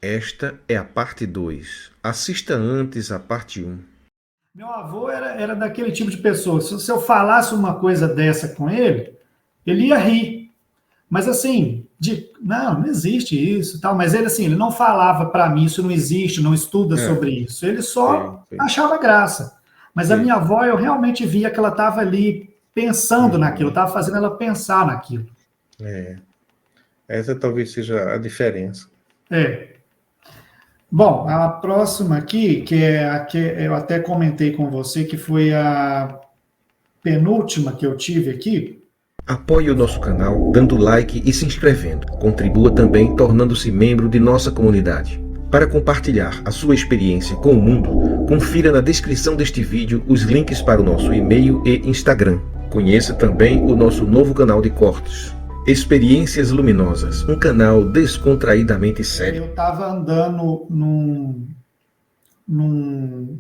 Esta é a parte 2. Assista antes a parte um. Meu avô era daquele tipo de pessoa. Se eu falasse uma coisa dessa com ele ia rir. Mas assim, não existe isso, tal. Mas ele assim, ele não falava para mim, isso não existe, não estuda Ah, sobre isso. Ele sei, só sei, achava graça. Mas a sei, minha sei. avó, eu realmente via que ela estava ali pensando naquilo, Uhum. estava fazendo ela pensar naquilo. É, essa talvez seja a diferença. É. Bom, a próxima aqui, que é a que eu até comentei com você, que foi a penúltima que eu tive aqui. Apoie o nosso canal dando like e se inscrevendo. Contribua também tornando-se membro de nossa comunidade. Para compartilhar a sua experiência com o mundo, confira na descrição deste vídeo os links para o nosso e-mail e Instagram. Conheça também o nosso novo canal de cortes, Experiências Luminosas, um canal descontraídamente sério. Eu estava andando num,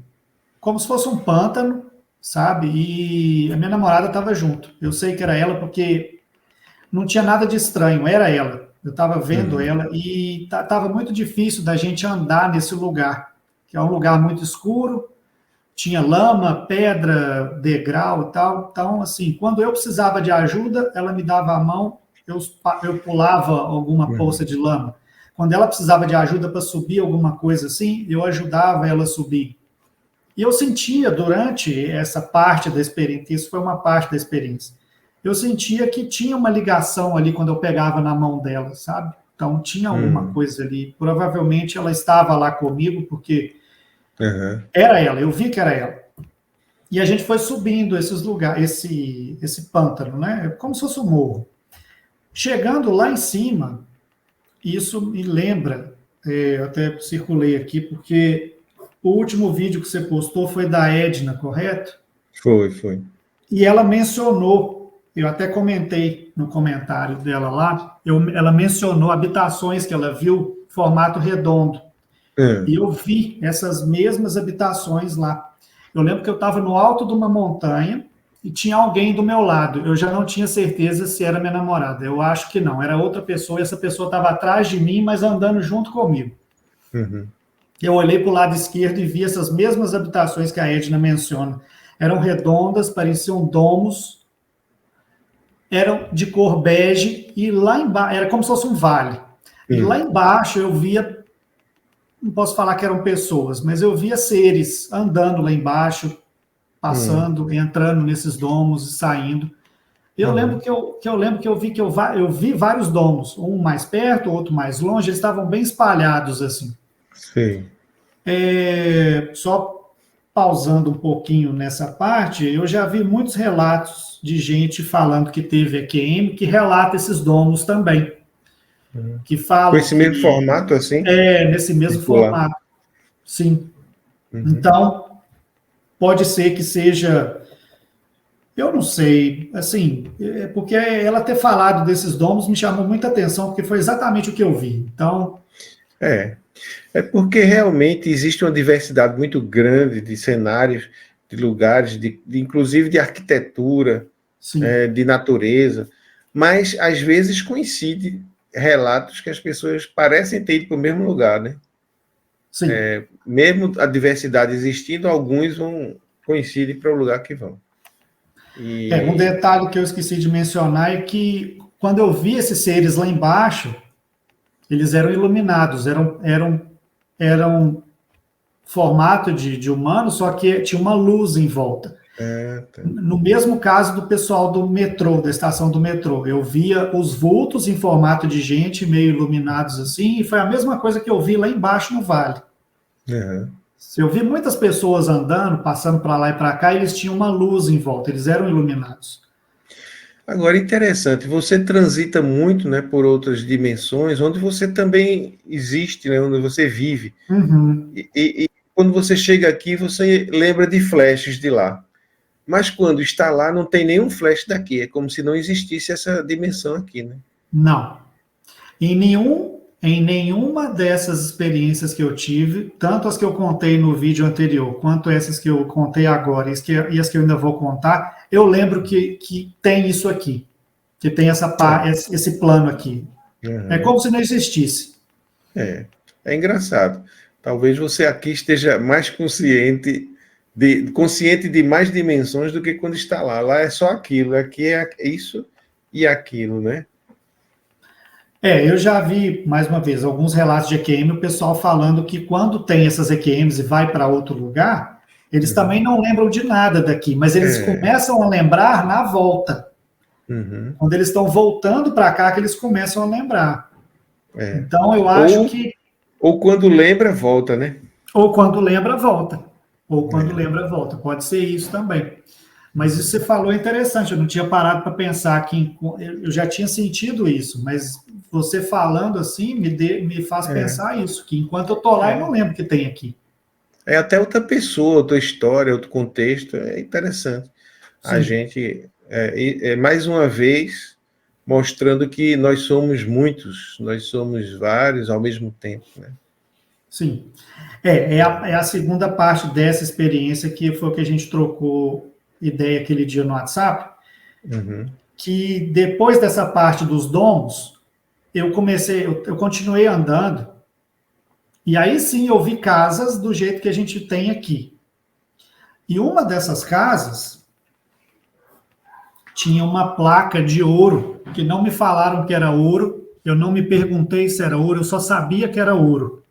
como se fosse um pântano, sabe? E a minha namorada estava junto. Eu sei que era ela porque não tinha nada de estranho, era ela. Eu estava vendo Uhum. ela e estava muito difícil da gente andar nesse lugar, que é um lugar muito escuro, tinha lama, pedra, degrau e tal. Então, assim, quando eu precisava de ajuda, ela me dava a mão, eu pulava alguma poça Uhum. de lama. Quando ela precisava de ajuda para subir alguma coisa assim, eu ajudava ela a subir. E eu sentia durante essa parte da experiência, isso foi uma parte da experiência, eu sentia que tinha uma ligação ali quando eu pegava na mão dela, sabe? Então tinha alguma Uhum. coisa ali. Provavelmente ela estava lá comigo, porque Uhum. era ela, eu vi que era ela. E a gente foi subindo esses lugares, esse pântano, né? Como se fosse um morro. Chegando lá em cima, isso me lembra, eu até circulei aqui, porque o último vídeo que você postou foi da Edna, correto? Foi, foi. E ela mencionou, eu até comentei no comentário dela lá, ela mencionou habitações que ela viu, formato redondo. E Uhum. eu vi essas mesmas habitações lá. Eu lembro que eu estava no alto de uma montanha e tinha alguém do meu lado. Eu já não tinha certeza se era minha namorada. Eu acho que não, era outra pessoa e essa pessoa estava atrás de mim, mas andando junto comigo. Uhum. Eu olhei para o lado esquerdo e vi essas mesmas habitações que a Edna menciona. Eram redondas, pareciam domos, eram de cor bege e lá embaixo, era como se fosse um vale. E lá Uhum. embaixo eu via, não posso falar que eram pessoas, mas eu via seres andando lá embaixo, Uhum. passando, entrando nesses domos e saindo. Eu lembro Uhum. que eu vi vários domos, um mais perto, outro mais longe, eles estavam bem espalhados assim. Sei. Só pausando um pouquinho nessa parte, eu já vi muitos relatos de gente falando que teve EQM, que relata esses domos também, Uhum. que Com falam esse mesmo que formato assim, é nesse mesmo circular. formato, sim. Uhum. Então, pode ser que seja, eu não sei, assim, porque ela ter falado desses domos me chamou muita atenção, porque foi exatamente o que eu vi. Então, É. É porque realmente existe uma diversidade muito grande de cenários, de lugares, inclusive de arquitetura, sim, de natureza, mas às vezes coincide relatos que as pessoas parecem ter ido para o mesmo lugar, né? sim. Mesmo a diversidade existindo, alguns vão coincidem para o lugar que vão. Um E detalhe que eu esqueci de mencionar é que quando eu vi esses seres lá embaixo, eles eram iluminados, eram formato de humano, só que tinha uma luz em volta. tá. No mesmo caso do pessoal do metrô, da estação do metrô, eu via os vultos em formato de gente, meio iluminados assim, e foi a mesma coisa que eu vi lá embaixo no vale. Uhum. Eu vi muitas pessoas andando, passando para lá e para cá, e eles tinham uma luz em volta, eles eram iluminados. Agora, interessante, você transita muito, né, por outras dimensões, onde você também existe, né, onde você vive. Uhum. E quando você chega aqui, você lembra de flashes de lá. Mas quando está lá, não tem nenhum flash daqui. É como se não existisse essa dimensão aqui, né? Não. Em nenhuma dessas experiências que eu tive, tanto as que eu contei no vídeo anterior, quanto essas que eu contei agora e as que eu ainda vou contar, eu lembro que tem isso aqui, que tem É. esse plano aqui. É Uhum. como se não existisse. É. É engraçado. Talvez você aqui esteja mais consciente de mais dimensões do que quando está lá. Lá é só aquilo, aqui é isso e aquilo, né? Eu já vi, mais uma vez, alguns relatos de EQM, o pessoal falando que quando tem essas EQMs e vai para outro lugar, eles também não lembram de nada daqui, mas eles começam a lembrar na volta. Quando eles estão voltando para cá, que eles começam a lembrar. Então, eu acho que... Ou quando lembra, volta, né? Ou quando lembra, volta. Ou quando lembra, volta. Pode ser isso também. Mas isso que você falou é interessante. Eu não tinha parado para pensar que... Eu já tinha sentido isso, mas você falando assim me faz pensar isso, que enquanto eu estou lá, eu não lembro que tem aqui. É até outra pessoa, outra história, outro contexto. É interessante. Sim. A gente, mais uma vez, mostrando que nós somos muitos, nós somos vários ao mesmo tempo, né? Sim. É a segunda parte dessa experiência que foi o que a gente trocou ideia aquele dia no WhatsApp, que depois dessa parte dos domos, eu continuei andando, e aí sim eu vi casas do jeito que a gente tem aqui. E uma dessas casas tinha uma placa de ouro, que não me falaram que era ouro, eu não me perguntei se era ouro, eu só sabia que era ouro.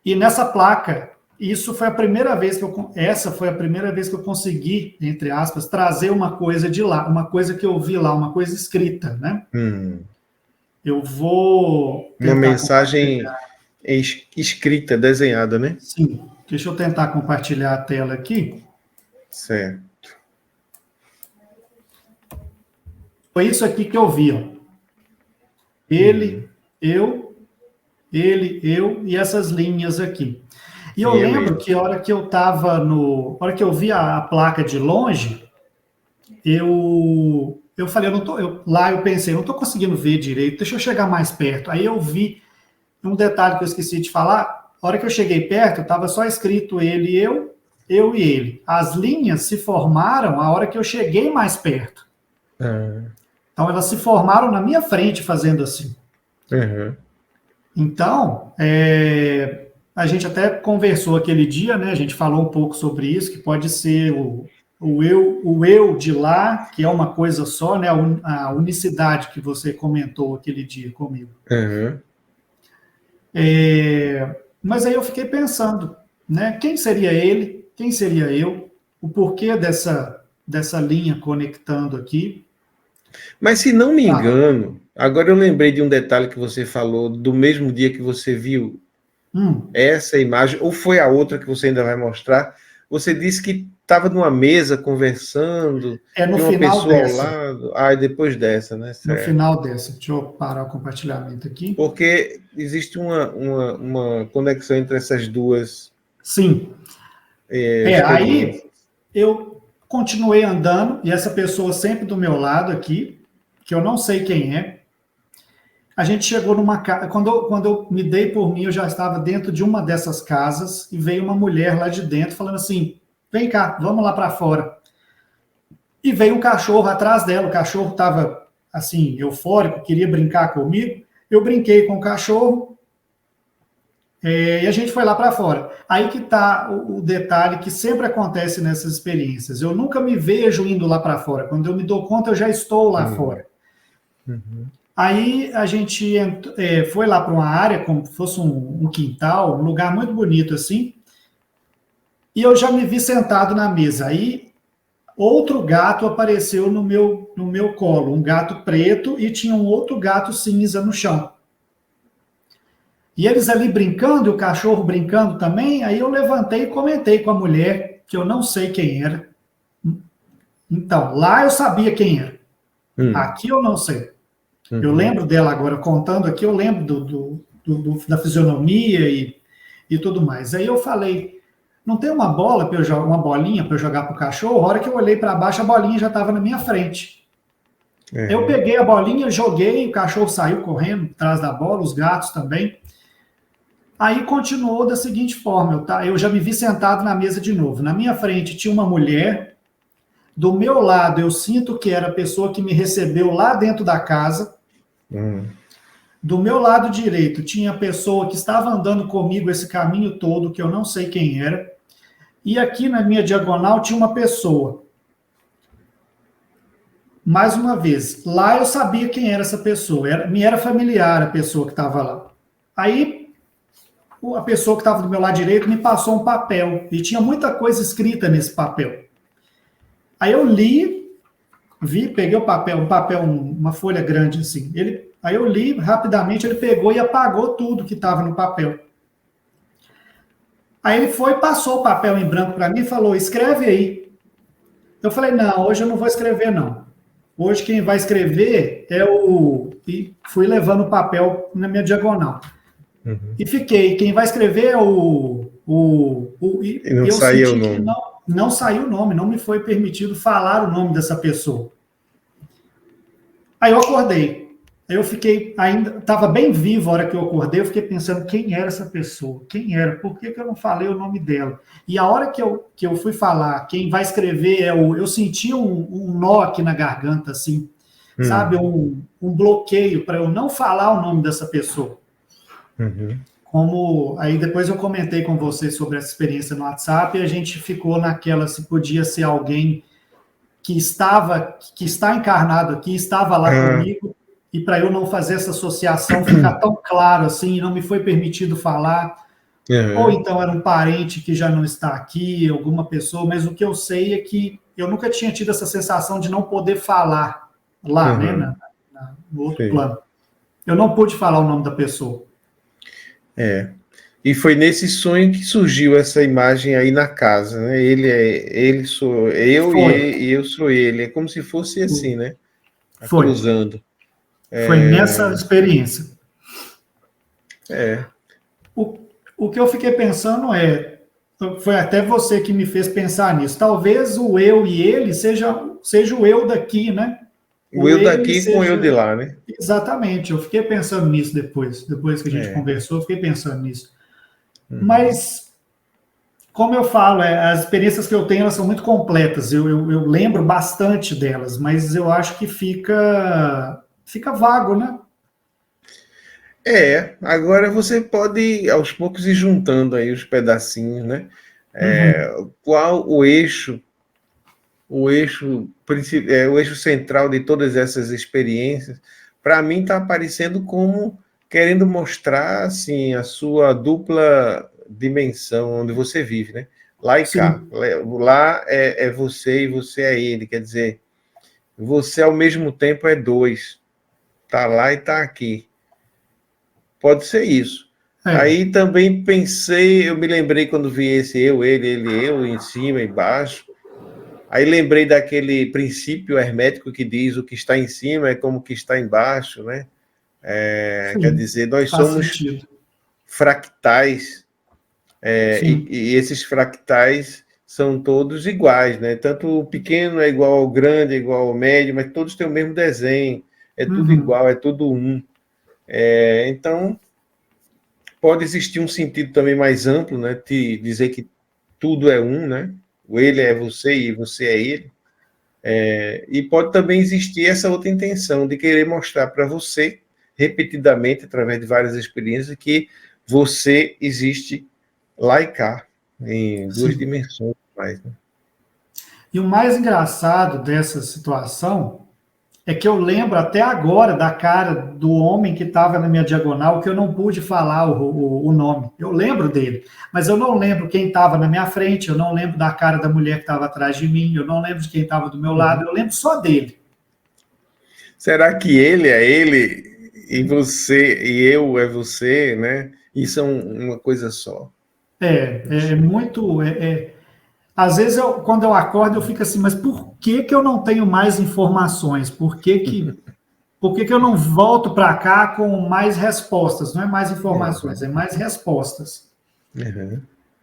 E nessa placa, essa foi a primeira vez que eu consegui, entre aspas, trazer uma coisa de lá, uma coisa que eu vi lá, uma coisa escrita, né? Eu vou... Uma mensagem escrita, desenhada, né? Sim. Deixa eu tentar compartilhar a tela aqui. Certo. Foi isso aqui que eu vi, ó. Ele, eu e essas linhas aqui. E eu lembro que a hora que eu tava a hora que eu vi a placa de longe, eu falei, eu pensei, não estou conseguindo ver direito, deixa eu chegar mais perto. Aí eu vi um detalhe que eu esqueci de falar, a hora que eu cheguei perto, estava só escrito ele, eu e ele. As linhas se formaram a hora que eu cheguei mais perto. Então, elas se formaram na minha frente, fazendo assim. Então, a gente até conversou aquele dia, né? A gente falou um pouco sobre isso, que pode ser o eu de lá, que é uma coisa só, né? A unicidade que você comentou aquele dia comigo. Mas aí eu fiquei pensando, né? Quem seria ele? Quem seria eu? O porquê dessa linha conectando aqui? Mas se não me engano, agora eu lembrei de um detalhe que você falou do mesmo dia que você viu essa imagem, ou foi a outra que você ainda vai mostrar. Você disse que estava numa mesa conversando, no uma final pessoa dessa. ao lado. Depois dessa, né? Certo. No final dessa. Deixa eu parar o compartilhamento aqui. Porque existe uma conexão entre essas duas. Sim. Aí eu continuei andando, e essa pessoa sempre do meu lado aqui, que eu não sei quem é. A gente chegou numa casa, quando eu me dei por mim, eu já estava dentro de uma dessas casas, e veio uma mulher lá de dentro falando assim, vem cá, vamos lá para fora. E veio um cachorro atrás dela, o cachorro estava assim, eufórico, queria brincar comigo, eu brinquei com o cachorro, e a gente foi lá para fora. Aí que está o detalhe que sempre acontece nessas experiências. Eu nunca me vejo indo lá para fora. Quando eu me dou conta, eu já estou lá fora. Aí a gente foi lá para uma área, como se fosse um quintal, um lugar muito bonito assim, e eu já me vi sentado na mesa. Aí outro gato apareceu no meu colo, um gato preto, e tinha um outro gato cinza no chão. E eles ali brincando, e o cachorro brincando também, aí eu levantei e comentei com a mulher, que eu não sei quem era. Então, lá eu sabia quem era. Aqui eu não sei. Eu lembro dela agora, contando aqui, eu lembro da fisionomia e tudo mais. Aí eu falei, não tem uma bola, uma bolinha para eu jogar para o cachorro? A hora que eu olhei para baixo, a bolinha já estava na minha frente. Eu peguei a bolinha, joguei, o cachorro saiu correndo atrás da bola, os gatos também. Aí continuou da seguinte forma, eu já me vi sentado na mesa de novo. Na minha frente tinha uma mulher, do meu lado eu sinto que era a pessoa que me recebeu lá dentro da casa. Do meu lado direito tinha a pessoa que estava andando comigo esse caminho todo, que eu não sei quem era. E aqui na minha diagonal tinha uma pessoa. Mais uma vez, lá eu sabia quem era essa pessoa. Me era familiar a pessoa que estava lá. Aí a pessoa que estava do meu lado direito me passou um papel. E tinha muita coisa escrita nesse papel. Aí eu li, peguei o papel, uma folha grande assim. Aí eu li rapidamente, ele pegou e apagou tudo que estava no papel. Aí ele foi, passou o papel em branco para mim e falou: escreve aí. Eu falei: não, hoje eu não vou escrever, não. Hoje quem vai escrever é o... E fui levando o papel na minha diagonal. Uhum. E fiquei. Quem vai escrever é E não saiu o nome. Não saiu o nome, não me foi permitido falar o nome dessa pessoa. Aí eu acordei. Aí eu fiquei, ainda estava bem vivo a hora que eu acordei, eu fiquei pensando quem era essa pessoa, quem era, por que eu não falei o nome dela? E a hora que eu fui falar, quem vai escrever eu senti um nó aqui na garganta, assim, sabe, um bloqueio para eu não falar o nome dessa pessoa. Como, aí depois eu comentei com você sobre essa experiência no WhatsApp e a gente ficou naquela, se podia ser alguém que está encarnado aqui, estava lá comigo, e para eu não fazer essa associação ficar tão claro assim, não me foi permitido falar, ou então era um parente que já não está aqui, alguma pessoa, mas o que eu sei é que eu nunca tinha tido essa sensação de não poder falar lá, né, no outro plano. Eu não pude falar o nome da pessoa. E foi nesse sonho que surgiu essa imagem aí na casa, né? Ele sou eu e eu sou ele. É como se fosse assim, né? Cruzando. Foi nessa experiência. É. O que eu fiquei pensando foi até você que me fez pensar nisso. Talvez o eu e ele seja o eu daqui, né? O eu daqui com o eu de lá, né? Exatamente. Eu fiquei pensando nisso depois que a gente conversou, eu fiquei pensando nisso. Mas, como eu falo, as experiências que eu tenho, elas são muito completas. Eu lembro bastante delas, mas eu acho que fica vago, né? Agora você pode, aos poucos, ir juntando aí os pedacinhos, né? Qual o eixo central de todas essas experiências, para mim está aparecendo como querendo mostrar assim a sua dupla dimensão onde você vive, né? Lá e cá. Lá é você e você é ele, quer dizer, você ao mesmo tempo é dois, tá lá e tá aqui. Pode ser isso. Aí também pensei, eu me lembrei quando vi esse eu, ele, eu, em cima e embaixo. Aí lembrei daquele princípio hermético que diz o que está em cima é como o que está embaixo, né? Quer dizer, nós somos fractais, e esses fractais são todos iguais, né? Tanto o pequeno é igual ao grande, é igual ao médio, mas todos têm o mesmo desenho, é tudo igual, é tudo um. Então, pode existir um sentido também mais amplo, né? De dizer que tudo é um, né? O ele é você e você é ele. E pode também existir essa outra intenção de querer mostrar para você, repetidamente, através de várias experiências, que você existe lá e cá, em duas dimensões mais. Né? E o mais engraçado dessa situação é que eu lembro até agora da cara do homem que estava na minha diagonal, que eu não pude falar o nome. Eu lembro dele, mas eu não lembro quem estava na minha frente, eu não lembro da cara da mulher que estava atrás de mim, eu não lembro de quem estava do meu lado, eu lembro só dele. Será que ele é ele e você e eu é você, né? Isso é uma coisa só. Muito... Às vezes, quando eu acordo, eu fico assim, mas por que eu não tenho mais informações? Por que eu não volto para cá com mais respostas? Não é mais informações, é mais respostas.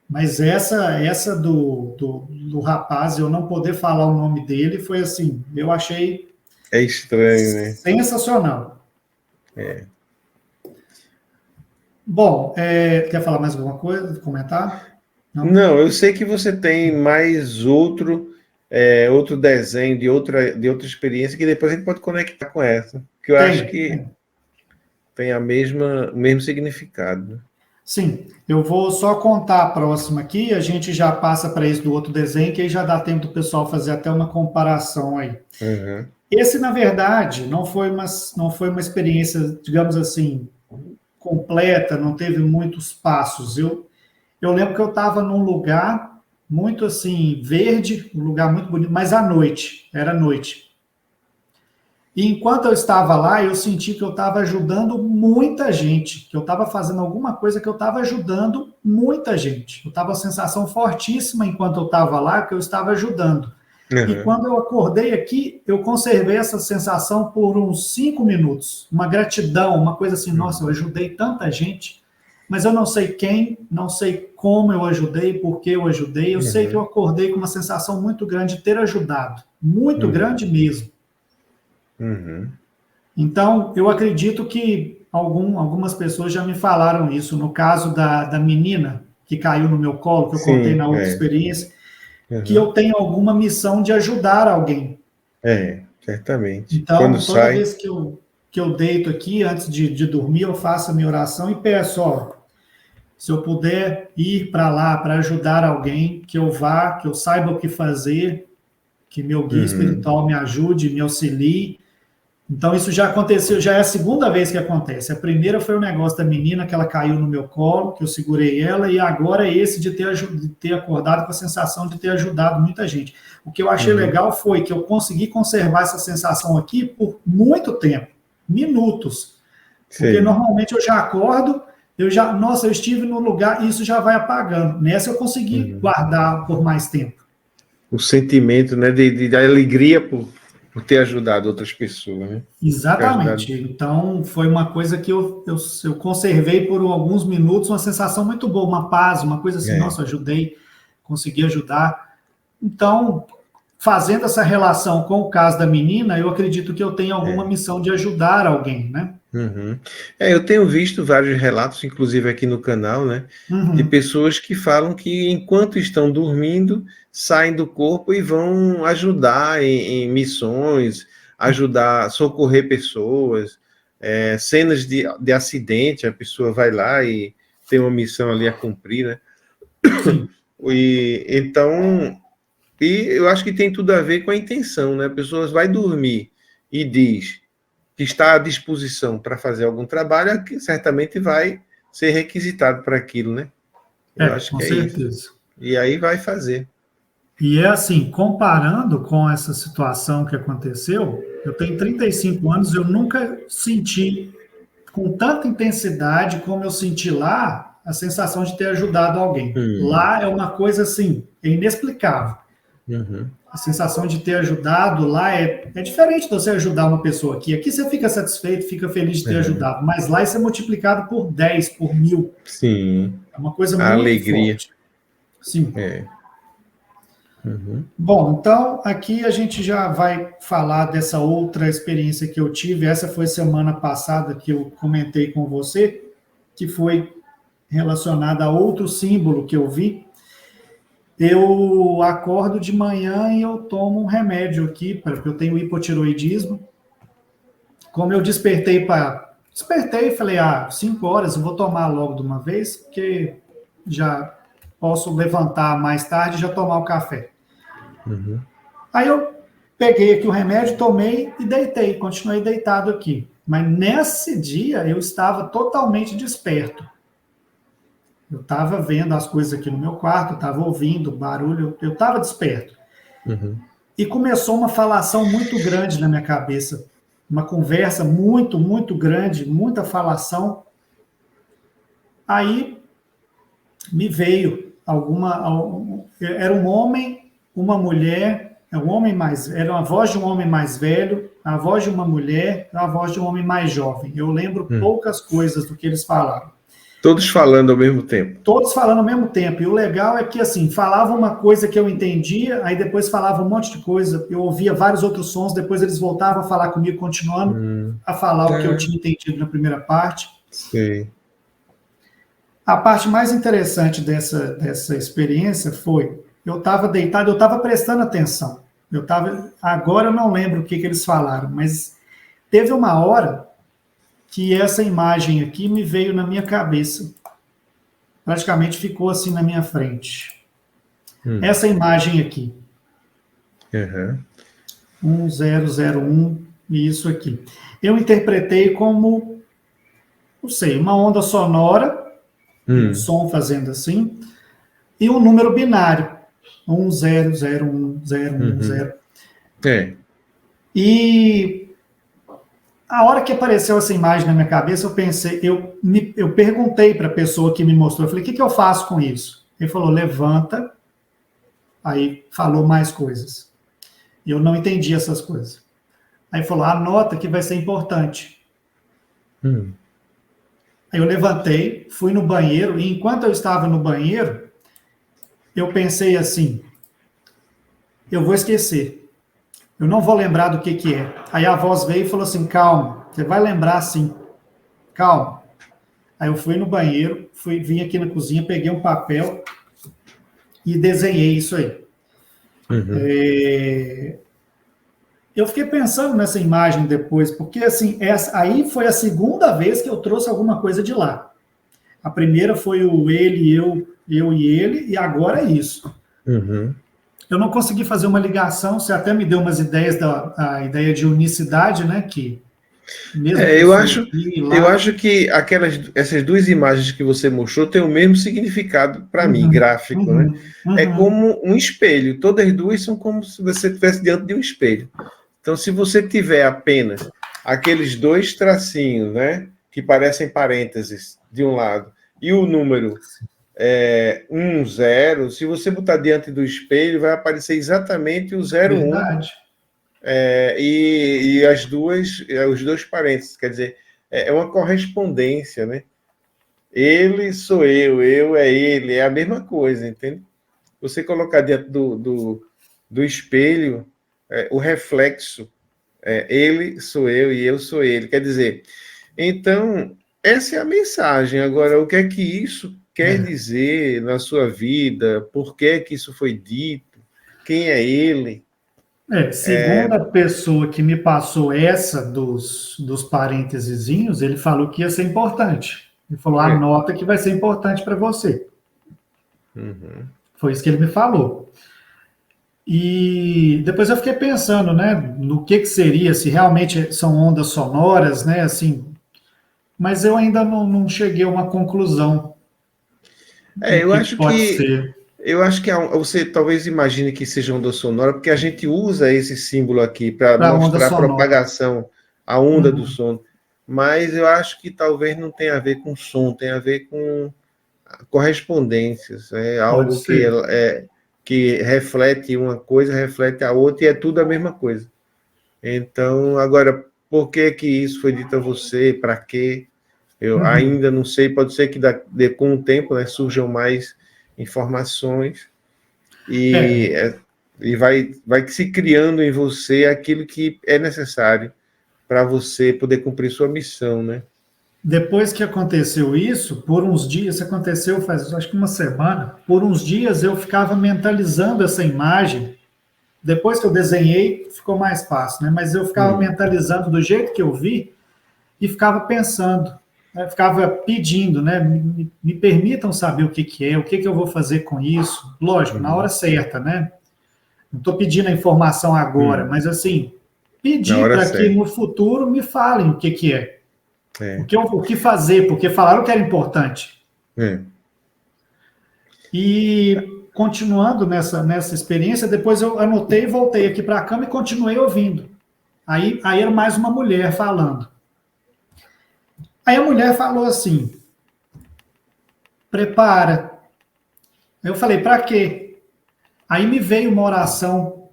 Mas essa do rapaz, eu não poder falar o nome dele, foi assim, eu achei... É estranho, né? Sensacional. Bom, quer falar mais alguma coisa, comentar? Não, eu sei que você tem mais outro desenho de outra experiência que depois a gente pode conectar com essa. Que eu acho que tem o mesmo significado, né? Sim, eu vou só contar a próxima aqui, a gente já passa para esse do outro desenho, que aí já dá tempo do pessoal fazer até uma comparação aí. Uhum. Esse, na verdade, não foi uma experiência, digamos assim, completa, não teve muitos passos. Eu lembro que eu estava num lugar muito assim, verde, um lugar muito bonito, mas à noite, era noite. E enquanto eu estava lá, eu senti que eu estava ajudando muita gente, que eu estava fazendo alguma coisa que eu estava ajudando muita gente. Eu estava uma sensação fortíssima enquanto eu estava lá, que eu estava ajudando. E Uhum. quando eu acordei aqui, eu conservei essa sensação por uns 5 minutos. Uma gratidão, uma coisa assim, nossa, eu Uhum. ajudei tanta gente, mas eu não sei quem, não sei como eu ajudei, por que eu ajudei. Eu sei que eu Uhum. acordei com uma sensação muito grande de ter ajudado, muito grande Uhum. mesmo. Uhum. Então, eu acredito que algumas pessoas já me falaram isso. No caso da menina que caiu no meu colo, que eu contei Sim, na outra experiência, que Uhum. eu tenho alguma missão de ajudar alguém. Certamente. Quando Então, toda sai. vez que eu deito aqui, antes de dormir, eu faço a minha oração e peço, ó, se eu puder ir para lá para ajudar alguém, que eu vá, que eu saiba o que fazer, que meu guia Uhum. espiritual me ajude, me auxilie. Então, isso já aconteceu, já é a segunda vez que acontece. A primeira foi o negócio da menina, que ela caiu no meu colo, que eu segurei ela, e agora é esse de ter acordado com a sensação de ter ajudado muita gente. O que eu achei Uhum. legal foi que eu consegui conservar essa sensação aqui por muito tempo, minutos. Porque Sei. normalmente eu já acordo, nossa, eu estive no lugar, e isso já vai apagando. Nessa eu consegui Uhum. guardar por mais tempo. O sentimento, né, de alegria por ter ajudado outras pessoas, né? Ter ajudado. Exatamente. Então, foi uma coisa que eu conservei por alguns minutos, uma sensação muito boa, uma paz, uma coisa assim, É, nossa, ajudei, consegui ajudar. Então, fazendo essa relação com o caso da menina, eu acredito que eu tenho alguma é. missão de ajudar alguém, né? Uhum. Eu tenho visto vários relatos, inclusive aqui no canal, né, de Uhum. pessoas que falam que enquanto estão dormindo, saem do corpo e vão ajudar em missões, ajudar, socorrer pessoas, cenas de acidente, a pessoa vai lá e tem uma missão ali a cumprir, né? Sim, Então, eu acho que tem tudo a ver com a intenção, né? A pessoa vai dormir e diz que está à disposição para fazer algum trabalho, que certamente vai ser requisitado para aquilo, né? Eu acho com que é isso. certeza. E aí vai fazer. E é assim, comparando com essa situação que aconteceu, eu tenho 35 anos, eu nunca senti com tanta intensidade como eu senti lá a sensação de ter ajudado alguém. Hum. Lá é uma coisa assim, é inexplicável. Uhum. A sensação de ter ajudado lá é diferente de você ajudar uma pessoa aqui. Aqui você fica satisfeito, fica feliz de ter É. ajudado, mas lá isso é multiplicado por 10, por 1000. Sim, É uma coisa a muito alegria. forte. Sim. É. Uhum. Bom, então aqui a gente já vai falar dessa outra experiência que eu tive. Essa foi semana passada que eu comentei com você, que foi relacionada a outro símbolo que eu vi. Eu acordo de manhã e eu tomo um remédio aqui, porque eu tenho hipotiroidismo. Como eu despertei e falei, 5 horas, eu vou tomar logo de uma vez, porque já posso levantar mais tarde e já tomar o café. Uhum. Aí eu peguei aqui o remédio, tomei e deitei, continuei deitado aqui. Mas nesse dia eu estava totalmente desperto. Eu estava vendo as coisas aqui no meu quarto, estava ouvindo barulho, eu estava desperto. Uhum. E começou uma falação muito grande na minha cabeça, uma conversa muito, muito grande, muita falação. Aí me veio era um homem, uma mulher, era a voz de um homem mais velho, a voz de uma mulher, a voz de um homem mais jovem. Eu lembro Uhum. poucas coisas do que eles falaram. Todos falando ao mesmo tempo. Todos falando ao mesmo tempo. E o legal é que, assim, falava uma coisa que eu entendia, aí depois falava um monte de coisa. Eu ouvia vários outros sons, depois eles voltavam a falar comigo, continuando a falar o que eu É, tinha entendido na primeira parte. sei. A parte mais interessante dessa experiência foi, eu estava deitado, eu estava prestando atenção. Agora eu não lembro o que eles falaram, mas teve uma hora que essa imagem aqui me veio na minha cabeça. Praticamente ficou assim na minha frente. Essa imagem aqui. 1001, e isso aqui. Eu interpretei como, não sei, uma onda sonora, um som fazendo assim, e um número binário. 10011010. E a hora que apareceu essa imagem na minha cabeça, eu pensei, eu perguntei para a pessoa que me mostrou, eu falei, o que eu faço com isso? Ele falou, levanta, aí falou mais coisas. E eu não entendi essas coisas. Aí falou, anota que vai ser importante. Aí eu levantei, fui no banheiro, e enquanto eu estava no banheiro, eu pensei assim, eu vou esquecer. Eu não vou lembrar do que é. Aí a voz veio e falou assim, calma, você vai lembrar sim. Calma. Aí eu fui no banheiro, vim aqui na cozinha, peguei um papel e desenhei isso aí. Eu fiquei pensando nessa imagem depois, porque assim, aí foi a segunda vez que eu trouxe alguma coisa de lá. A primeira foi o ele, eu e ele, e agora é isso. Eu não consegui fazer uma ligação, você até me deu umas ideias a ideia de unicidade, né? Que mesmo eu acho que essas duas imagens que você mostrou têm o mesmo significado para mim, gráfico, né? É como um espelho. Todas as duas são como se você estivesse diante de um espelho. Então, se você tiver apenas aqueles dois tracinhos, né, que parecem parênteses de um lado, e o número 10, se você botar diante do espelho, vai aparecer exatamente o 01. Verdade. E os dois parênteses, quer dizer, é uma correspondência, né? Ele sou eu é ele, é a mesma coisa, entende? Você colocar diante do espelho, o reflexo, ele sou eu e eu sou ele, quer dizer, então, essa é a mensagem. Agora, o que é que isso quer dizer na sua vida? Por que é que isso foi dito? Quem é ele? Segundo a pessoa que me passou essa dos parênteses, ele falou que ia ser importante. Ele falou, anota que vai ser importante para você. Foi isso que ele me falou. E depois eu fiquei pensando, né, no que seria, se realmente são ondas sonoras, né, assim, mas eu ainda não cheguei a uma conclusão. Eu acho que você talvez imagine que seja onda sonora, porque a gente usa esse símbolo aqui para mostrar a propagação, a onda do som. Mas eu acho que talvez não tenha a ver com som, tem a ver com correspondências. É algo que reflete uma coisa, reflete a outra, e é tudo a mesma coisa. Então, agora, por que isso foi dito a você? Para quê? Eu ainda não sei, pode ser que com o tempo, né, surjam mais informações e vai se criando em você aquilo que é necessário para você poder cumprir sua missão, né? Depois que aconteceu isso, por uns dias, aconteceu faz acho que uma semana, por uns dias eu ficava mentalizando essa imagem. Depois que eu desenhei, ficou mais fácil, né? Mas eu ficava mentalizando do jeito que eu vi e ficava pensando, né? Ficava pedindo, né? Me permitam saber o que é, o que eu vou fazer com isso. Lógico, na hora certa, né? Não estou pedindo a informação agora, mas assim, pedir para que no futuro me falem o que é. O que fazer, porque falaram que era importante. E continuando nessa experiência, depois eu anotei, voltei aqui para a cama e continuei ouvindo. Aí era mais uma mulher falando. Aí a mulher falou assim, prepara. Eu falei, para quê? Aí me veio uma oração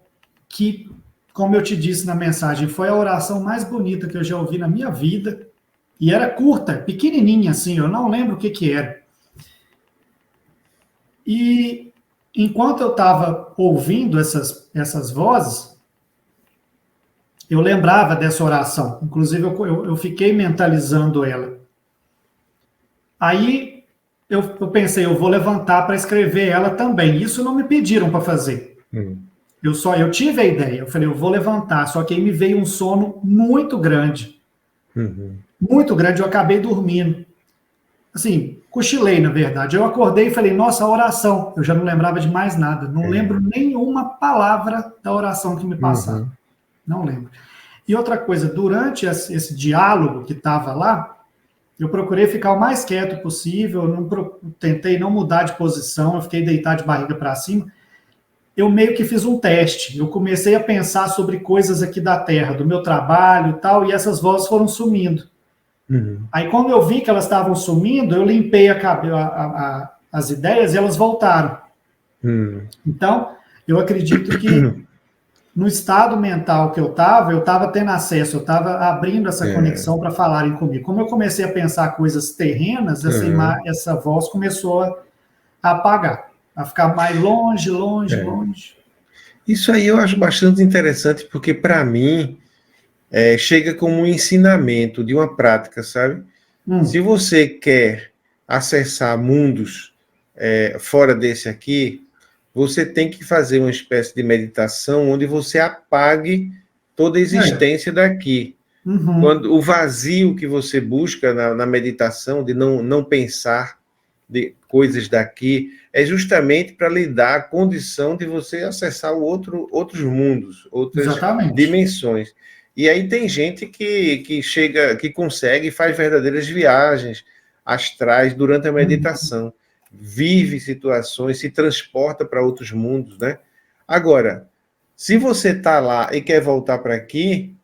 que, como eu te disse na mensagem, foi a oração mais bonita que eu já ouvi na minha vida. E era curta, pequenininha assim, eu não lembro o que era. E enquanto eu estava ouvindo essas vozes, eu lembrava dessa oração. Inclusive, eu fiquei mentalizando ela. Aí eu pensei, eu vou levantar para escrever ela também. Isso não me pediram para fazer. Eu tive a ideia. Eu falei, eu vou levantar. Só que aí me veio um sono muito grande. muito grande, eu acabei dormindo. Assim, cochilei, na verdade. Eu acordei e falei, nossa, a oração. Eu já não lembrava de mais nada. Não lembro nenhuma palavra da oração que me passaram. Uhum. Não lembro. E outra coisa, durante esse diálogo que estava lá, eu procurei ficar o mais quieto possível, tentei não mudar de posição, eu fiquei deitado de barriga para cima. Eu meio que fiz um teste. Eu comecei a pensar sobre coisas aqui da Terra, do meu trabalho e tal, e essas vozes foram sumindo. Uhum. Aí, quando eu vi que elas estavam sumindo, eu limpei as ideias e elas voltaram. Uhum. Então, eu acredito que no estado mental que eu estava tendo acesso, eu estava abrindo essa conexão para falarem comigo. Como eu comecei a pensar coisas terrenas, essa voz começou a apagar, a ficar mais longe, longe. Isso aí eu acho bastante interessante, porque para mim chega como um ensinamento de uma prática, sabe? Se você quer acessar mundos fora desse aqui, você tem que fazer uma espécie de meditação onde você apague toda a existência daqui. Quando o vazio que você busca na meditação, de não pensar de coisas daqui, é justamente para lhe dar a condição de você acessar outros mundos, outras dimensões. E aí tem gente que chega, que consegue, faz verdadeiras viagens astrais durante a meditação, vive situações, se transporta para outros mundos, né? Agora, se você está lá e quer voltar para aqui,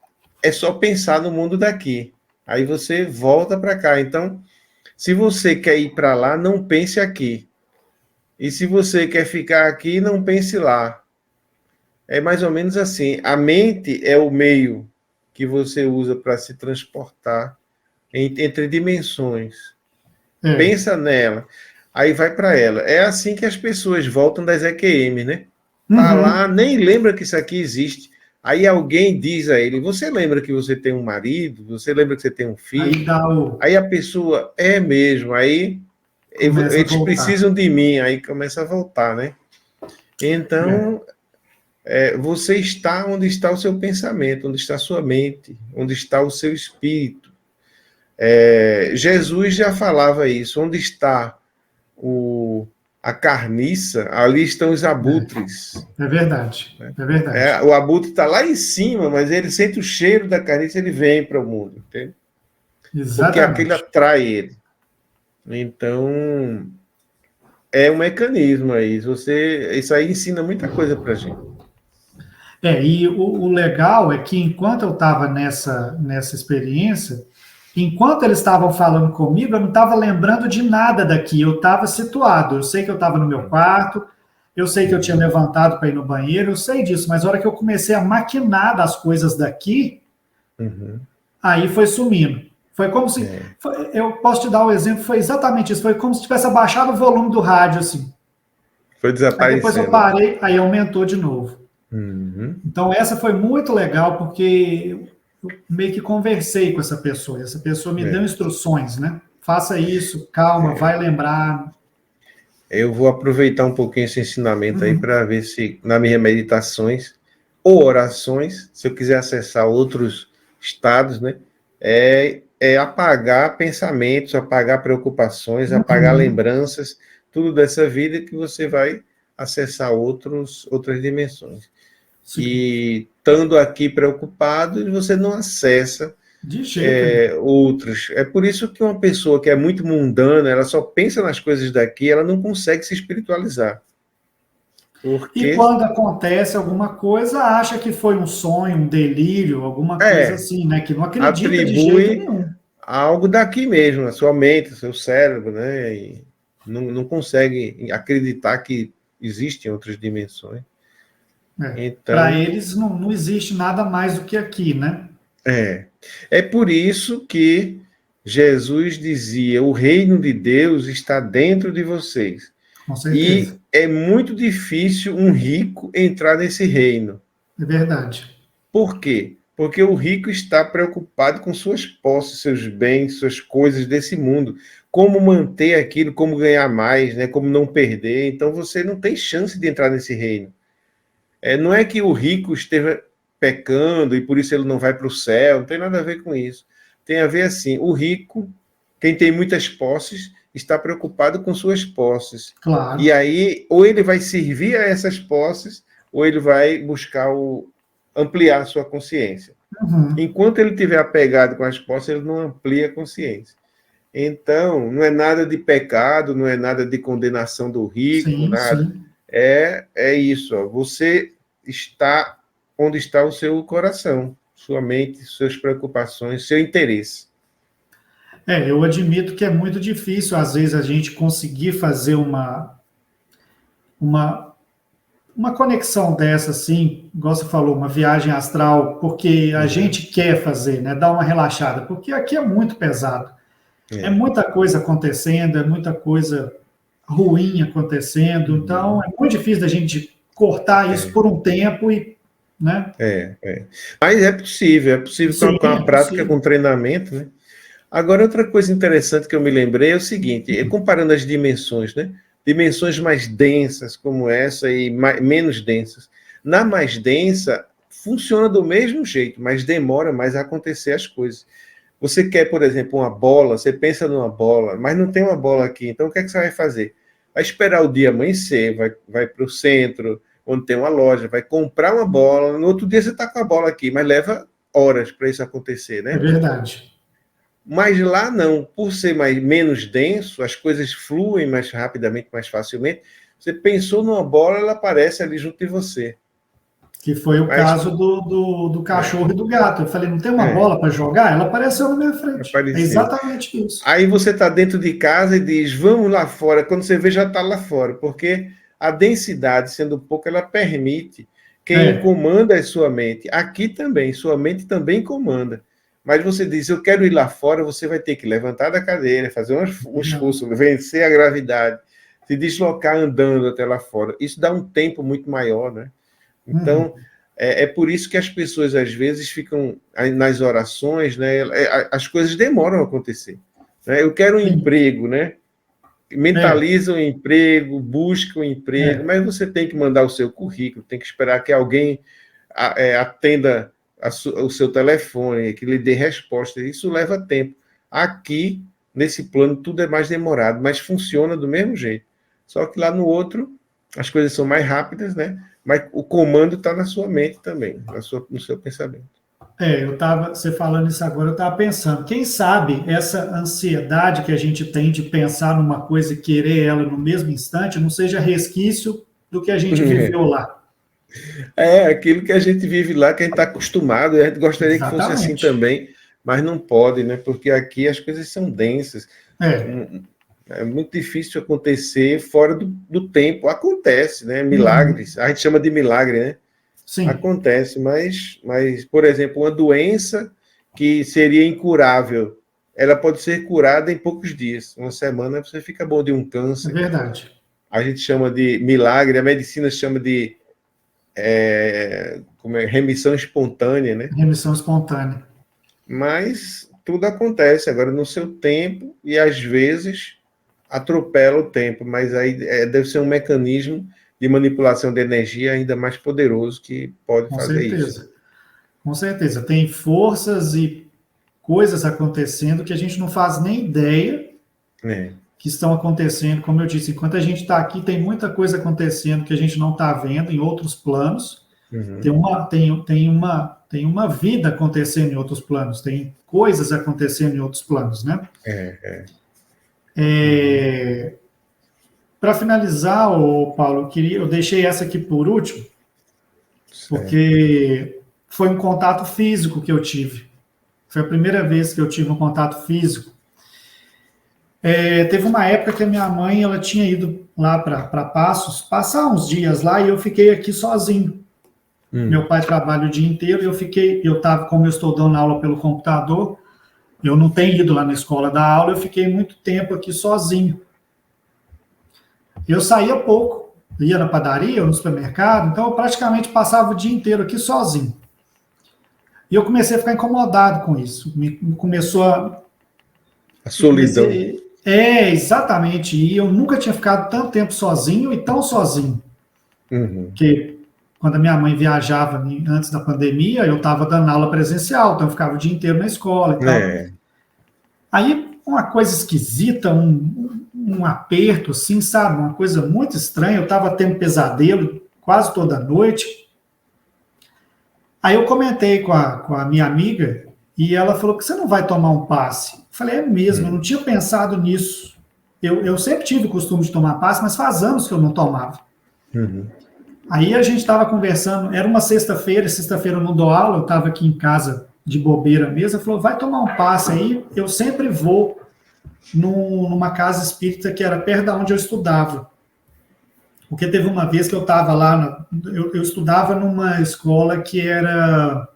é só pensar no mundo daqui. Aí você volta para cá. Então, se você quer ir para lá, não pense aqui. E se você quer ficar aqui, não pense lá. É mais ou menos assim. A mente é o meio que você usa para se transportar entre dimensões. Pensa nela. Aí vai para ela. É assim que as pessoas voltam das EQM, né? Tá lá, nem lembra que isso aqui existe. Aí alguém diz a ele, você lembra que você tem um marido? Você lembra que você tem um filho? Aí a pessoa, é mesmo. Aí eles precisam de mim. Aí começa a voltar, né? Então, você está onde está o seu pensamento, onde está a sua mente, onde está o seu espírito. Jesus já falava isso. Onde está a carniça, ali estão os abutres. É verdade, é verdade. O abutre está lá em cima, mas ele sente o cheiro da carniça, ele vem para o mundo, entende? Exatamente. Porque aquilo atrai ele. Então, é um mecanismo aí. Isso aí ensina muita coisa para a gente. E o legal é que enquanto eu estava nessa experiência, enquanto eles estavam falando comigo, eu não estava lembrando de nada daqui, eu estava situado. Eu sei que eu estava no meu quarto, eu sei que eu tinha levantado para ir no banheiro, eu sei disso, mas a hora que eu comecei a maquinar das coisas daqui, aí foi sumindo. Foi como se. Eu posso te dar um exemplo, foi exatamente isso. Foi como se tivesse abaixado o volume do rádio, assim. Foi desaparecendo. Aí depois eu parei, aí aumentou de novo. Então, essa foi muito legal, porque eu meio que conversei com essa pessoa. Essa pessoa me deu instruções, né? Faça isso, calma, vai lembrar. Eu vou aproveitar um pouquinho esse ensinamento aí para ver se, nas minhas meditações ou orações, se eu quiser acessar outros estados, né? Apagar pensamentos, apagar preocupações, apagar lembranças, tudo dessa vida que você vai acessar outras dimensões. Sim. E estando aqui preocupado, você não acessa outros. É por isso que uma pessoa que é muito mundana, ela só pensa nas coisas daqui, ela não consegue se espiritualizar. E quando acontece alguma coisa, acha que foi um sonho, um delírio, alguma coisa assim, né? Que não acredita de jeito nenhum. Algo daqui mesmo, a sua mente, o seu cérebro, né? E não consegue acreditar que existem outras dimensões. Então, para eles não existe nada mais do que aqui, né? É por isso que Jesus dizia: o reino de Deus está dentro de vocês. Com certeza. E é muito difícil um rico entrar nesse reino. É verdade. Por quê? Porque o rico está preocupado com suas posses, seus bens, suas coisas desse mundo. Como manter aquilo, como ganhar mais, né? Como não perder. Então você não tem chance de entrar nesse reino. Não é que o rico esteja pecando e por isso ele não vai para o céu, não tem nada a ver com isso. tem a ver assim, o rico, quem tem muitas posses, está preocupado com suas posses. Claro. E aí, ou ele vai servir a essas posses, ou ele vai buscar ampliar a sua consciência. Enquanto ele estiver apegado com as posses, ele não amplia a consciência. Então, não é nada de pecado, não é nada de condenação do rico, Sim, nada. sim. É isso, ó. Você está onde está o seu coração, sua mente, suas preocupações, seu interesse. Eu admito que é muito difícil, às vezes, a gente conseguir fazer uma conexão dessa, assim, igual você falou, uma viagem astral, porque a gente quer fazer, né? Dar uma relaxada, porque aqui é muito pesado. É muita coisa acontecendo, é muita coisa ruim acontecendo, então é muito difícil da gente cortar isso por um tempo e, né? Mas é possível Sim, com a prática, com treinamento, né? Agora, outra coisa interessante que eu me lembrei é o seguinte, comparando as dimensões, né? Dimensões mais densas como essa e menos densas. Na mais densa, funciona do mesmo jeito, mas demora mais a acontecer as coisas. Você quer, por exemplo, uma bola, você pensa numa bola, mas não tem uma bola aqui, então o que é que você vai fazer? Vai esperar o dia amanhecer, vai para o centro, onde tem uma loja, vai comprar uma bola, no outro dia você está com a bola aqui, mas leva horas para isso acontecer, né? É verdade. Mas lá não, por ser menos denso, as coisas fluem mais rapidamente, mais facilmente. Você pensou numa bola, ela aparece ali junto de você. Que foi o caso do cachorro e do gato. Eu falei, não tem uma bola para jogar? Ela apareceu na minha frente. É exatamente isso. Aí você está dentro de casa e diz, vamos lá fora. Quando você vê, já está lá fora. Porque a densidade, sendo pouca, ela permite. Quem comanda é sua mente. Aqui também, sua mente também comanda. Mas você diz, eu quero ir lá fora, você vai ter que levantar da cadeira, fazer um esforço, vencer a gravidade, se deslocar andando até lá fora. Isso dá um tempo muito maior, né? Então, é por isso que as pessoas, às vezes, ficam nas orações, né? As coisas demoram a acontecer. Né? Eu quero um emprego, né? Mentaliza o emprego, busca o emprego, mas você tem que mandar o seu currículo, tem que esperar que alguém atenda o seu telefone, que lhe dê resposta. Isso leva tempo. Aqui, nesse plano, tudo é mais demorado, mas funciona do mesmo jeito. Só que lá no outro, as coisas são mais rápidas, né? Mas o comando está na sua mente também, no seu pensamento. Você falando isso agora, eu estava pensando, quem sabe essa ansiedade que a gente tem de pensar numa coisa e querer ela no mesmo instante não seja resquício do que a gente viveu lá. Aquilo que a gente vive lá, que a gente está acostumado, a gente gostaria que fosse assim também, mas não pode, né? Porque aqui as coisas são densas. É muito difícil acontecer fora do tempo. Acontece, né? Milagres. A gente chama de milagre, né? Sim. Acontece, mas, por exemplo, uma doença que seria incurável, ela pode ser curada em poucos dias. Uma semana você fica bom de um câncer. É verdade. A gente chama de milagre, a medicina chama de remissão espontânea, né? Remissão espontânea. Mas tudo acontece agora no seu tempo e às vezes atropela o tempo, mas aí deve ser um mecanismo de manipulação de energia ainda mais poderoso que pode fazer isso. Com certeza. Tem forças e coisas acontecendo que a gente não faz nem ideia que estão acontecendo. Como eu disse, enquanto a gente está aqui, tem muita coisa acontecendo que a gente não está vendo em outros planos. Tem uma vida acontecendo em outros planos, tem coisas acontecendo em outros planos, né? Para finalizar, Paulo, eu deixei essa aqui por último, porque foi um contato físico que eu tive. Foi a primeira vez que eu tive um contato físico. Teve uma época que a minha mãe ela tinha ido lá para Passos, passar uns dias lá, e eu fiquei aqui sozinho. Meu pai trabalha o dia inteiro, e eu estava, como eu estou dando aula pelo computador, eu não tenho ido lá na escola dar aula, eu fiquei muito tempo aqui sozinho. Eu saía pouco, ia na padaria ou no supermercado, então eu praticamente passava o dia inteiro aqui sozinho. E eu comecei a ficar incomodado com isso. Começou a solidão. Exatamente. E eu nunca tinha ficado tanto tempo sozinho e tão sozinho. Porque quando a minha mãe viajava antes da pandemia, eu estava dando aula presencial, então eu ficava o dia inteiro na escola e tal. Aí, uma coisa esquisita, um aperto, assim, sabe? Uma coisa muito estranha. Eu estava tendo pesadelo quase toda noite. Aí eu comentei com a minha amiga e ela falou que você não vai tomar um passe. Eu falei, é mesmo, eu não tinha pensado nisso. Eu sempre tive o costume de tomar passe, mas faz anos que eu não tomava. Uhum. Aí a gente estava conversando, era uma sexta-feira eu não dou aula, eu estava aqui em casa de bobeira mesmo. Ela falou, vai tomar um passe aí, eu sempre vou numa casa espírita que era perto da onde eu estudava. Porque teve uma vez que eu estava lá, eu estudava numa escola que era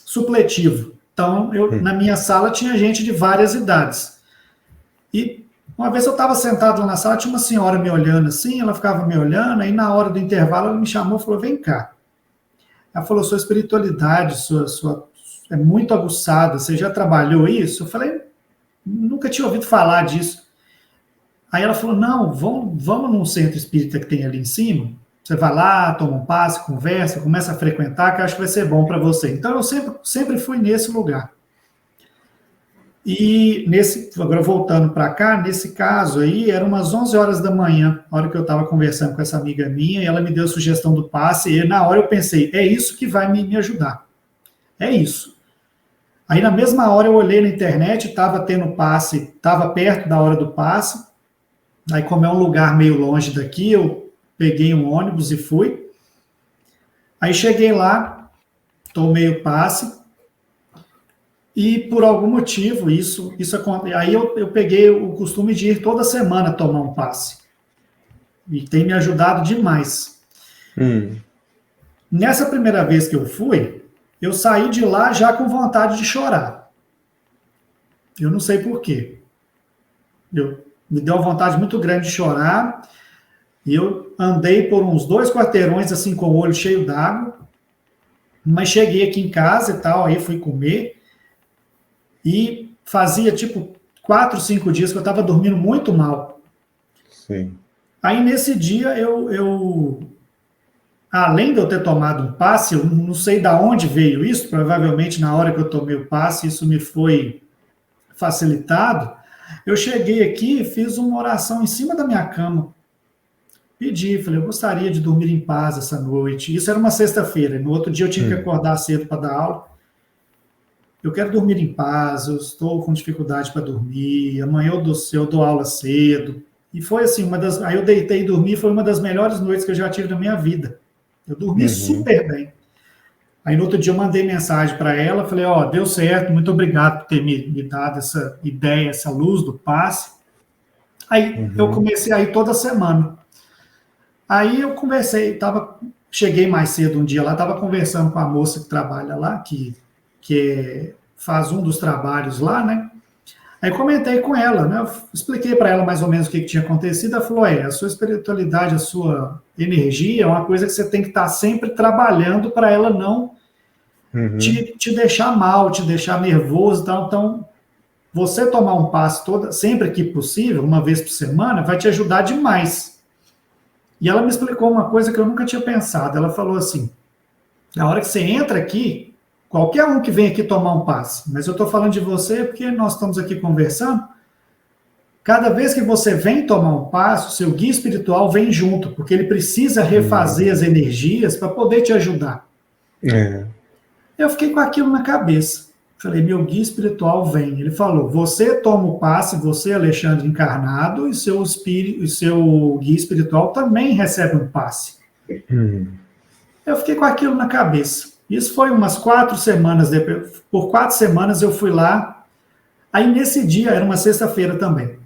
supletivo. Então, na minha sala tinha gente de várias idades. E uma vez eu estava sentado lá na sala, tinha uma senhora me olhando assim, ela ficava me olhando, aí na hora do intervalo ela me chamou e falou, vem cá. Ela falou, sua espiritualidade, é muito aguçada, você já trabalhou isso? Eu falei, nunca tinha ouvido falar disso. Aí ela falou, não, vamos num centro espírita que tem ali em cima, você vai lá, toma um passe, conversa, começa a frequentar, que eu acho que vai ser bom para você. Então eu sempre fui nesse lugar. E agora voltando para cá, nesse caso aí, eram umas 11 horas da manhã, na hora que eu estava conversando com essa amiga minha, e ela me deu a sugestão do passe, e na hora eu pensei, é isso que vai me ajudar. É isso. Aí na mesma hora eu olhei na internet, estava tendo passe, estava perto da hora do passe. Aí, como é um lugar meio longe daqui, eu peguei um ônibus e fui. Aí cheguei lá, tomei o passe, e por algum motivo, aí eu peguei o costume de ir toda semana tomar um passe. E tem me ajudado demais. Nessa primeira vez que eu fui, eu saí de lá já com vontade de chorar. Eu não sei por quê. Me deu uma vontade muito grande de chorar, e eu andei por uns 2 quarteirões, assim, com o olho cheio d'água, mas cheguei aqui em casa e tal, aí fui comer, e fazia, 4, 5 dias que eu estava dormindo muito mal. Sim. Aí, nesse dia, além de eu ter tomado um passe, eu não sei de onde veio isso, provavelmente na hora que eu tomei o passe, isso me foi facilitado. Eu cheguei aqui e fiz uma oração em cima da minha cama. Pedi, falei, eu gostaria de dormir em paz essa noite. Isso era uma sexta-feira, no outro dia eu tinha que acordar cedo para dar aula. Eu quero dormir em paz, eu estou com dificuldade para dormir, amanhã eu dou aula cedo. E foi assim, aí eu deitei e dormi, foi uma das melhores noites que eu já tive na minha vida. Eu dormi super bem. Aí no outro dia eu mandei mensagem para ela, falei, deu certo, muito obrigado por ter me dado essa ideia, essa luz do passe. Aí eu comecei a ir toda semana. Aí eu cheguei mais cedo um dia lá, estava conversando com a moça que trabalha lá, que faz um dos trabalhos lá, né? Aí comentei com ela, né? Eu expliquei para ela mais ou menos o que tinha acontecido. Ela falou, a sua espiritualidade, a sua energia é uma coisa que você tem que estar sempre trabalhando para ela não te deixar mal, te deixar nervoso e tal. Então, você tomar um passe sempre que possível, uma vez por semana, vai te ajudar demais. E ela me explicou uma coisa que eu nunca tinha pensado. Ela falou assim, na hora que você entra aqui, qualquer um que vem aqui tomar um passe, mas eu estou falando de você porque nós estamos aqui conversando, cada vez que você vem tomar um passe, o seu guia espiritual vem junto, porque ele precisa refazer as energias para poder te ajudar. Eu fiquei com aquilo na cabeça. Falei, meu guia espiritual vem. Ele falou, você toma o passe, você, Alexandre, encarnado, e seu guia espiritual também recebe um passe. Eu fiquei com aquilo na cabeça. Isso foi umas 4 semanas depois. Por 4 semanas eu fui lá. Aí nesse dia, era uma sexta-feira também.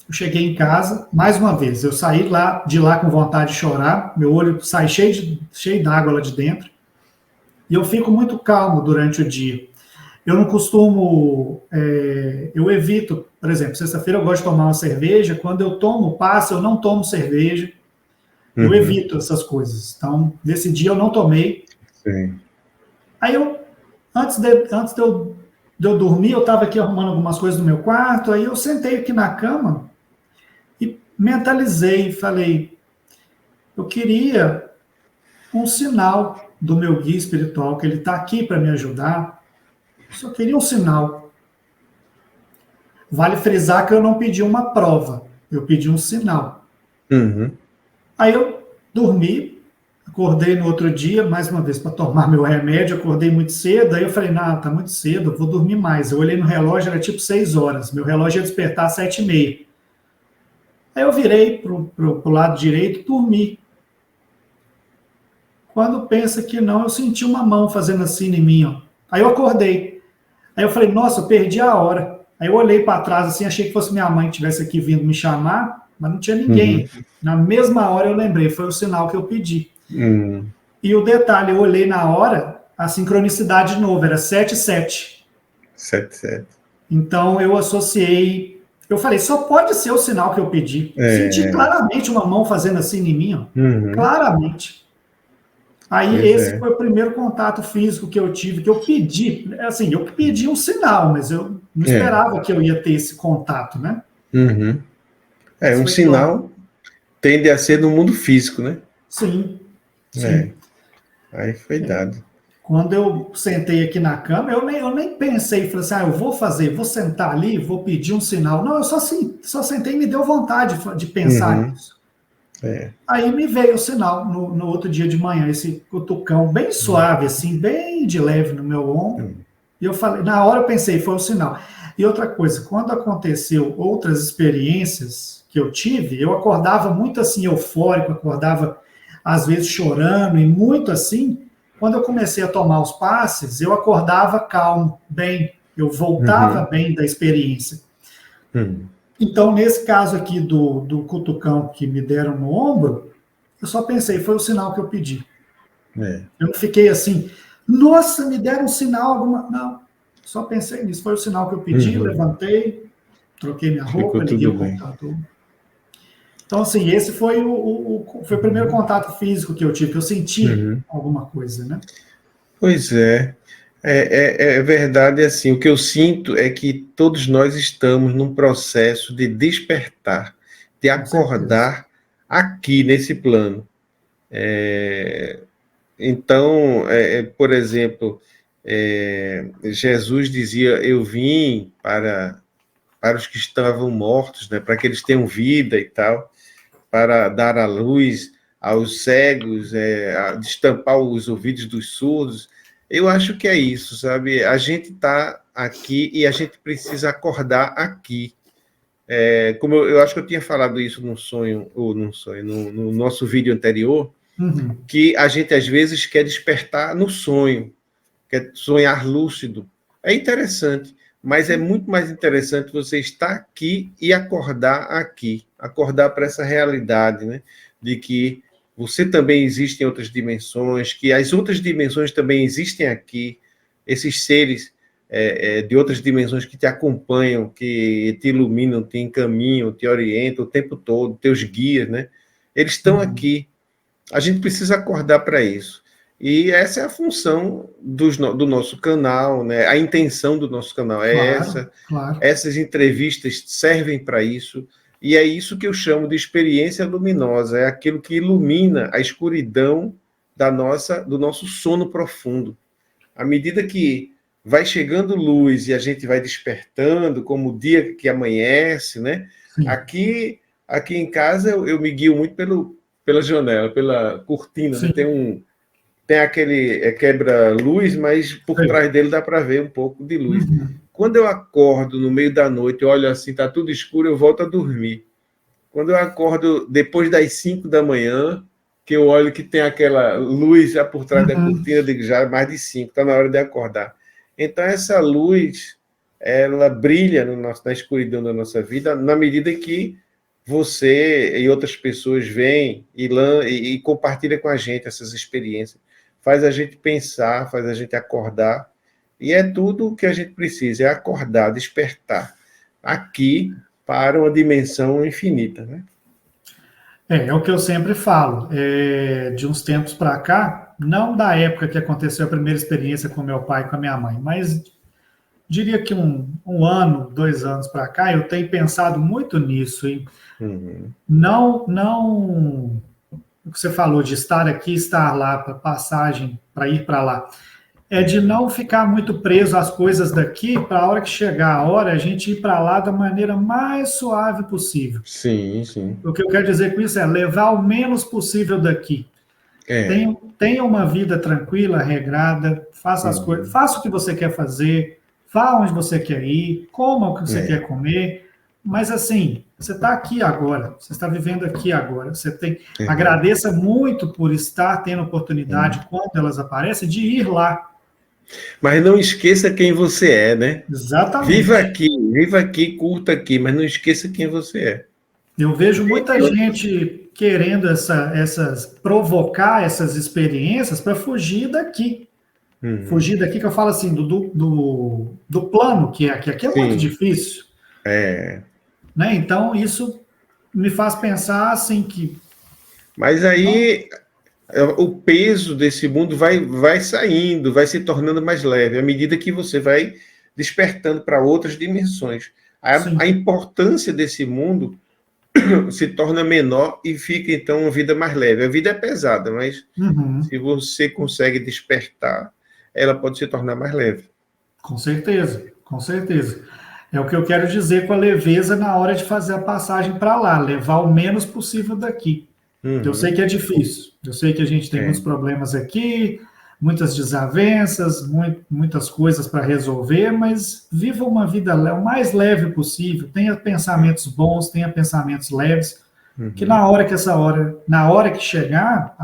Eu cheguei em casa, mais uma vez, eu saí de lá com vontade de chorar, meu olho sai cheio d'água lá de dentro, e eu fico muito calmo durante o dia. Eu não costumo, eu evito, por exemplo, sexta-feira eu gosto de tomar uma cerveja, quando eu tomo passe, eu não tomo cerveja, eu evito essas coisas. Então, nesse dia eu não tomei. Sim. Aí antes de eu dormir, eu estava aqui arrumando algumas coisas no meu quarto, aí eu sentei aqui na cama e mentalizei, falei, eu queria um sinal do meu guia espiritual, que ele está aqui para me ajudar, só queria um sinal. Vale frisar que eu não pedi uma prova, eu pedi um sinal. Uhum. Aí eu dormi, acordei no outro dia, mais uma vez, para tomar meu remédio, acordei muito cedo, aí eu falei, não, tá muito cedo, eu vou dormir mais. Eu olhei no relógio, era tipo 6 horas, meu relógio ia despertar às 7h30. Aí eu virei pro lado direito, dormi. Quando pensa que não, eu senti uma mão fazendo assim em mim, ó. Aí eu acordei. Aí eu falei, nossa, eu perdi a hora. Aí eu olhei para trás, assim, achei que fosse minha mãe que estivesse aqui vindo me chamar, mas não tinha ninguém. Na mesma hora eu lembrei, foi o sinal que eu pedi. E o detalhe, eu olhei na hora, a sincronicidade de novo, era 7-7. 7-7. Então eu associei, eu falei, só pode ser o sinal que eu pedi. Senti claramente uma mão fazendo assim em mim, ó. Claramente. Aí esse foi o primeiro contato físico que eu tive, que eu pedi, assim, eu pedi um sinal, mas eu não esperava que eu ia ter esse contato, né? Um sinal tende a ser no mundo físico, né? Sim, sim. Aí foi dado. Quando eu sentei aqui na cama, eu nem pensei, falei assim, eu vou sentar ali, vou pedir um sinal. Não, eu só sentei e me deu vontade de pensar nisso. Aí me veio o sinal no outro dia de manhã, esse cutucão bem suave, assim, bem de leve no meu ombro. E eu falei, na hora eu pensei, foi o sinal. E outra coisa, quando aconteceu outras experiências que eu tive, eu acordava muito assim, eufórico, acordava às vezes chorando e muito assim. Quando eu comecei a tomar os passes, eu acordava calmo, bem, eu voltava bem da experiência. Então, nesse caso aqui do cutucão que me deram no ombro, eu só pensei, foi o sinal que eu pedi. Eu não fiquei assim, nossa, me deram um sinal, alguma... Não, só pensei nisso, foi o sinal que eu pedi, levantei, troquei minha roupa, liguei o computador. Então, assim, esse foi foi o primeiro contato físico que eu tive, que eu senti alguma coisa, né? Pois é. É verdade, assim, o que eu sinto é que todos nós estamos num processo de despertar, de acordar aqui nesse plano. Então, por exemplo, Jesus dizia, eu vim para os que estavam mortos, né, para que eles tenham vida e tal, para dar a luz aos cegos, destampar os ouvidos dos surdos. Eu acho que é isso, sabe? A gente está aqui e a gente precisa acordar aqui. Como eu acho que eu tinha falado isso no nosso vídeo anterior, que a gente às vezes quer despertar no sonho, quer sonhar lúcido. É interessante, mas é muito mais interessante você estar aqui e acordar aqui, acordar para essa realidade, né? De que você também existe em outras dimensões, que as outras dimensões também existem aqui, esses seres de outras dimensões que te acompanham, que te iluminam, te encaminham, te orientam o tempo todo, teus guias, né? Eles estão aqui. A gente precisa acordar para isso. E essa é a função do nosso canal, né? A intenção do nosso canal é essa. Claro. Essas entrevistas servem para isso. E é isso que eu chamo de experiência luminosa. É aquilo que ilumina a escuridão do nosso sono profundo. À medida que vai chegando luz e a gente vai despertando, como o dia que amanhece, né? Aqui em casa eu me guio muito pela janela, pela cortina, né? Tem aquele quebra-luz, mas por trás dele dá para ver um pouco de luz. Quando eu acordo no meio da noite, eu olho assim, tá tudo escuro, eu volto a dormir. Quando eu acordo depois das 5 da manhã, que eu olho que tem aquela luz já por trás da cortina, eu digo, já é mais de 5, está na hora de acordar. Então, essa luz, ela brilha na escuridão da nossa vida, na medida que você e outras pessoas vêm e compartilham com a gente essas experiências. Faz a gente pensar, faz a gente acordar. E é tudo o que a gente precisa, é acordar, despertar. Aqui, para uma dimensão infinita, né? É o que eu sempre falo. De uns tempos para cá, não da época que aconteceu a primeira experiência com meu pai e com a minha mãe, mas diria que um ano, 2 anos para cá, eu tenho pensado muito nisso. E não o que você falou de estar aqui, estar lá, para passagem, para ir para lá. é de não ficar muito preso às coisas daqui, para a hora que chegar a hora, a gente ir para lá da maneira mais suave possível. Sim, sim. O que eu quero dizer com isso é levar o menos possível daqui. Tenha uma vida tranquila, regrada, faça as coisas, faça o que você quer fazer, vá onde você quer ir, coma o que você quer comer, mas assim, você está aqui agora, você está vivendo aqui agora, agradeça muito por estar tendo oportunidade, quando elas aparecem, de ir lá. Mas não esqueça quem você é, né? Exatamente. Viva aqui, curta aqui, mas não esqueça quem você é. Eu vejo muita gente querendo provocar essas experiências para fugir daqui. Fugir daqui, que eu falo assim, do plano, que aqui é muito difícil. Né? Então, isso me faz pensar assim que... Mas aí o peso desse mundo vai saindo, vai se tornando mais leve, à medida que você vai despertando para outras dimensões. A importância desse mundo se torna menor e fica, então, uma vida mais leve. A vida é pesada, mas se você consegue despertar, ela pode se tornar mais leve. Com certeza, com certeza. É o que eu quero dizer com a leveza na hora de fazer a passagem para lá, levar o menos possível daqui. Eu sei que é difícil, eu sei que a gente tem muitos problemas aqui, muitas desavenças, muitas coisas para resolver, mas viva uma vida o mais leve possível, tenha pensamentos bons, tenha pensamentos leves, que na hora que chegar,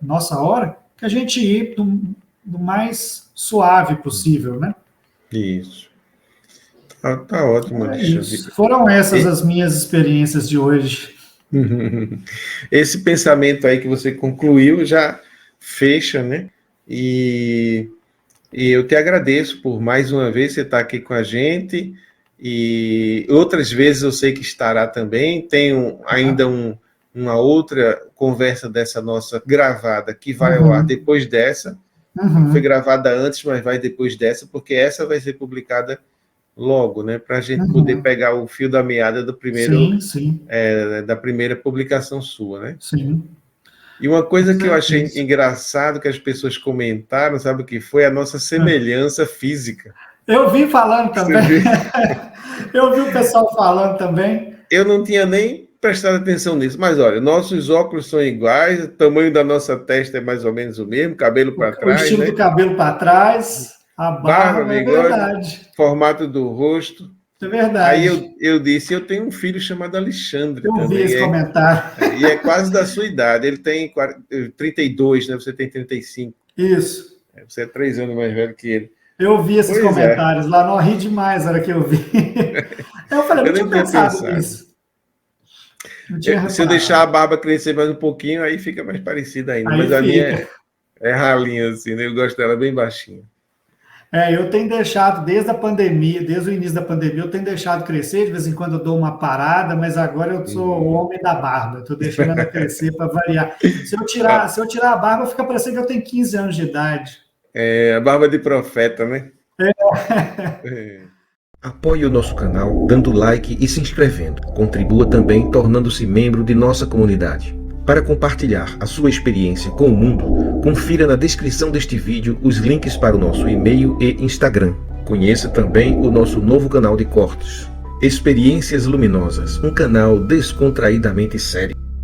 nossa hora, que a gente ir do mais suave possível, né? Isso. Tá ótimo. Foram essas as minhas experiências de hoje. Esse pensamento aí que você concluiu já fecha, né? E eu te agradeço por mais uma vez você estar aqui com a gente, e outras vezes eu sei que estará também. Tenho ainda uma outra conversa dessa nossa gravada que vai ao ar depois dessa. Foi gravada antes, mas vai depois dessa, porque essa vai ser publicada logo, né? Para a gente poder pegar o fio da meada do primeiro, da primeira publicação sua, né? Sim. E uma coisa que eu achei engraçado que as pessoas comentaram, sabe o que foi? A nossa semelhança física. Eu vi falando também. Eu vi o pessoal falando também. Eu não tinha nem prestado atenção nisso, mas olha, nossos óculos são iguais, o tamanho da nossa testa é mais ou menos o mesmo, cabelo para trás. O estilo do cabelo para trás, a barba, é verdade. Formato do rosto. É verdade. Aí eu disse, eu tenho um filho chamado Alexandre. Eu vi esse comentário. E é quase da sua idade. Ele tem 32, né? Você tem 35. Isso. Você é 3 anos mais velho que ele. Eu vi esses comentários lá, não ri demais na hora que eu vi. Eu falei, não tinha pensado nisso. Se eu deixar a barba crescer mais um pouquinho, aí fica mais parecida ainda. Mas a minha é ralinha, assim, né? Eu gosto dela bem baixinha. Eu tenho deixado, desde o início da pandemia, eu tenho deixado crescer, de vez em quando eu dou uma parada, mas agora eu sou o homem da barba, estou deixando ela crescer para variar. Se eu tirar a barba, fica parecendo que eu tenho 15 anos de idade. A barba de profeta, né? Apoie o nosso canal dando like e se inscrevendo. Contribua também tornando-se membro de nossa comunidade. Para compartilhar a sua experiência com o mundo, confira na descrição deste vídeo os links para o nosso e-mail e Instagram. Conheça também o nosso novo canal de cortes, Experiências Luminosas, um canal descontraidamente sério.